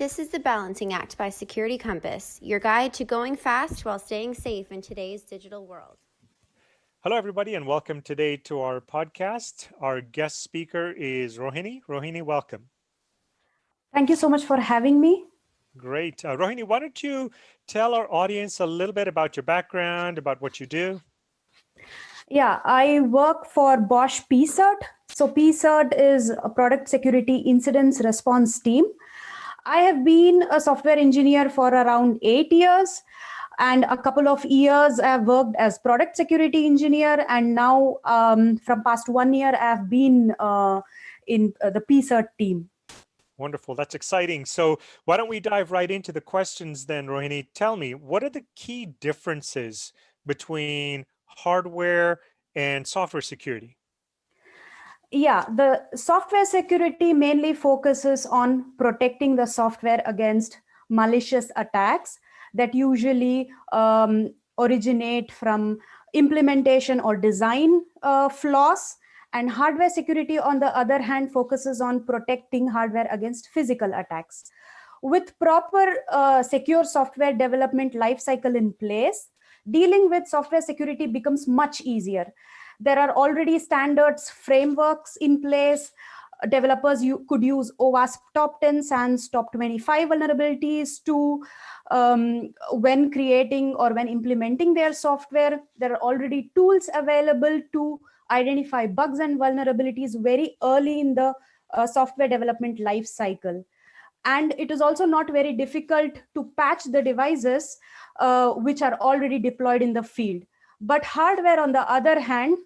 This is the Balancing Act by Security Compass, your guide to going fast while staying safe in today's digital world. Hello, everybody, and welcome today to our podcast. Our guest speaker is Rohini. Rohini, welcome. Thank you so much for having me. Great. Rohini, why don't you tell our audience a little bit about your background, about what you do? Yeah, I work for Bosch PCERT. So PCERT is a product security incidents response team. I have been a software engineer for around 8 years, and a couple of years I've worked as product security engineer, and now from past 1 year I've been in the PCERT team. Wonderful. That's exciting. So why don't we dive right into the questions then, Rohini? Tell me, what are the key differences between hardware and software security? Yeah, the software security mainly focuses on protecting the software against malicious attacks that usually originate from implementation or design flaws. And hardware security, on the other hand, focuses on protecting hardware against physical attacks. With proper secure software development lifecycle in place, dealing with software security becomes much easier. There are already standards, frameworks in place. Developers could use OWASP top 10 sans top 25 vulnerabilities to when creating or when implementing their software. There are already tools available to identify bugs and vulnerabilities very early in the software development life cycle. And it is also not very difficult to patch the devices which are already deployed in the field. But hardware, on the other hand,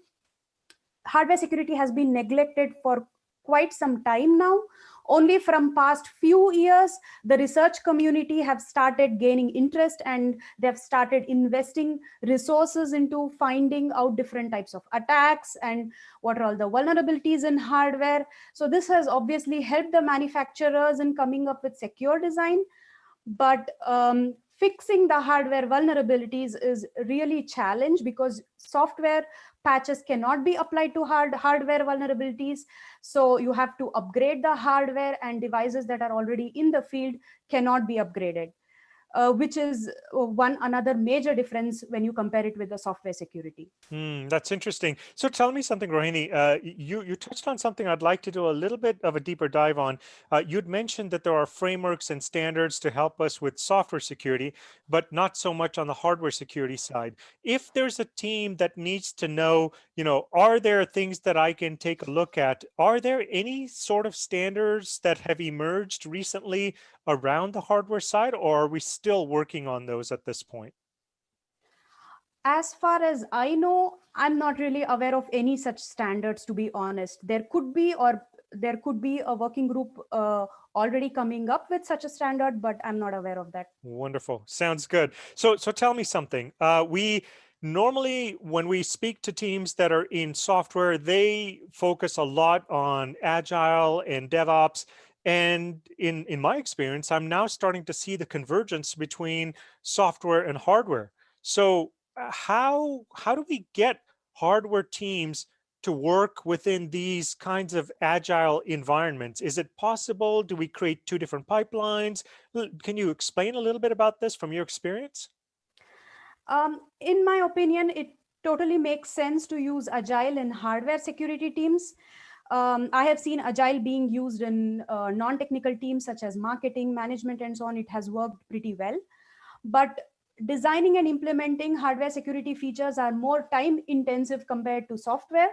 hardware security has been neglected for quite some time now. Only from past few years, the research community have started gaining interest, and they've started investing resources into finding out different types of attacks and what are all the vulnerabilities in hardware. So this has obviously helped the manufacturers in coming up with secure design. But fixing the hardware vulnerabilities is really a challenge, because software patches cannot be applied to hardware vulnerabilities. So you have to upgrade the hardware, and devices that are already in the field cannot be upgraded, which is one another major difference when you compare it with the software security. That's interesting. So tell me something, Rohini. You touched on something I'd like to do a little bit of a deeper dive on. You'd mentioned that there are frameworks and standards to help us with software security, but not so much on the hardware security side. If there's a team that needs to know, are there things that I can take a look at? Are there any sort of standards that have emerged recently around the hardware side, or are we still working on those at this point? As far as I know, I'm not really aware of any such standards, to be honest. There could be a working group already coming up with such a standard, but I'm not aware of that. Wonderful. Sounds good. So tell me something. We normally, when we speak to teams that are in software, they focus a lot on agile and DevOps. And in my experience, I'm now starting to see the convergence between software and hardware. So how do we get hardware teams to work within these kinds of agile environments? Is it possible? Do we create two different pipelines? Can you explain a little bit about this from your experience? In my opinion, it totally makes sense to use agile in hardware security teams. I have seen agile being used in non-technical teams such as marketing, management, and so on. It has worked pretty well. But designing and implementing hardware security features are more time intensive compared to software.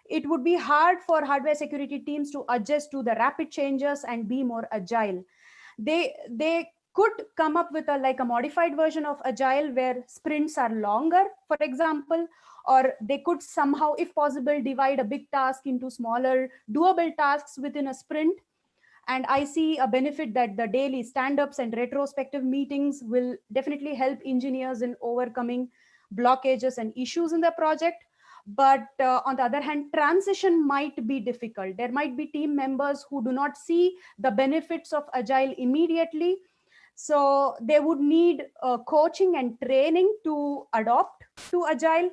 It would be hard for hardware security teams to adjust to the rapid changes and be more agile. They could come up with a modified version of agile where sprints are longer, for example, or they could somehow, if possible, divide a big task into smaller doable tasks within a sprint. And I see a benefit that the daily stand-ups and retrospective meetings will definitely help engineers in overcoming blockages and issues in the project. But on the other hand, transition might be difficult. There might be team members who do not see the benefits of agile immediately. So they would need coaching and training to adopt to agile.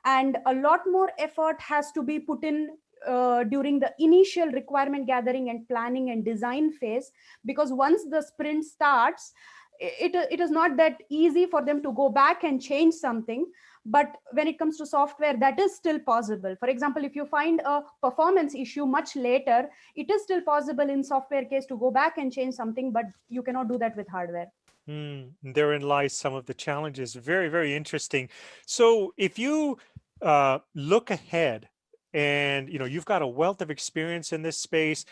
And a lot more effort has to be put in during the initial requirement gathering and planning and design phase, because once the sprint starts, it is not that easy for them to go back and change something. But when it comes to software, that is still possible. For example, if you find a performance issue much later, it is still possible in software case to go back and change something, but you cannot do that with hardware. Therein lies some of the challenges. Very, very interesting. So if you look ahead and you've got a wealth of experience in this space,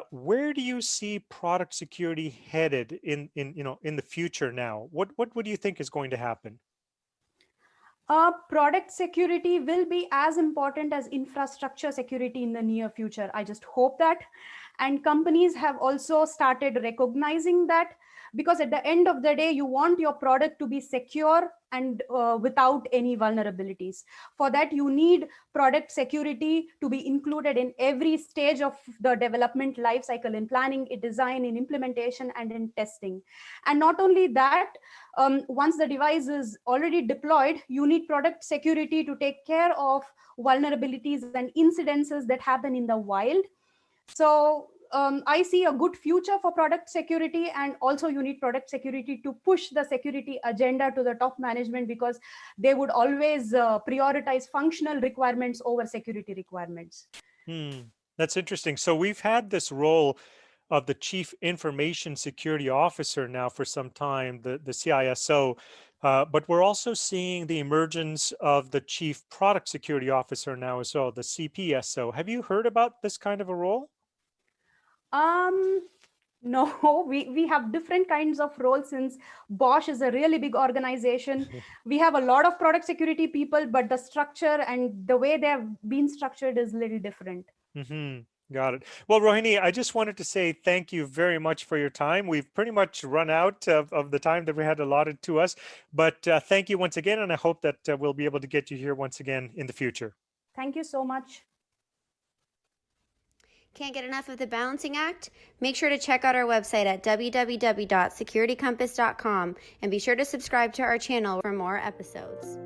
where do you see product security headed in the future now? What do you think is going to happen? Product security will be as important as infrastructure security in the near future. I just hope that. And companies have also started recognizing that, because at the end of the day, you want your product to be secure and without any vulnerabilities. For that, you need product security to be included in every stage of the development lifecycle, in planning, in design, in implementation, and in testing. And not only that, once the device is already deployed, you need product security to take care of vulnerabilities and incidences that happen in the wild. So I see a good future for product security, and also you need product security to push the security agenda to the top management, because they would always prioritize functional requirements over security requirements. That's interesting. So we've had this role of the Chief Information Security Officer now for some time, the CISO, but we're also seeing the emergence of the Chief Product Security Officer now as well, the CPSO. Have you heard about this kind of a role? No, we have different kinds of roles, since Bosch is a really big organization. We have a lot of product security people, but the structure and the way they have been structured is a little different. Got it. Well, Rohini, I just wanted to say thank you very much for your time. We've pretty much run out of the time that we had allotted to us, but thank you once again, and I hope that we'll be able to get you here once again in the future. Thank you so much. Can't get enough of the balancing act? Make sure to check out our website at www.securitycompass.com and be sure to subscribe to our channel for more episodes.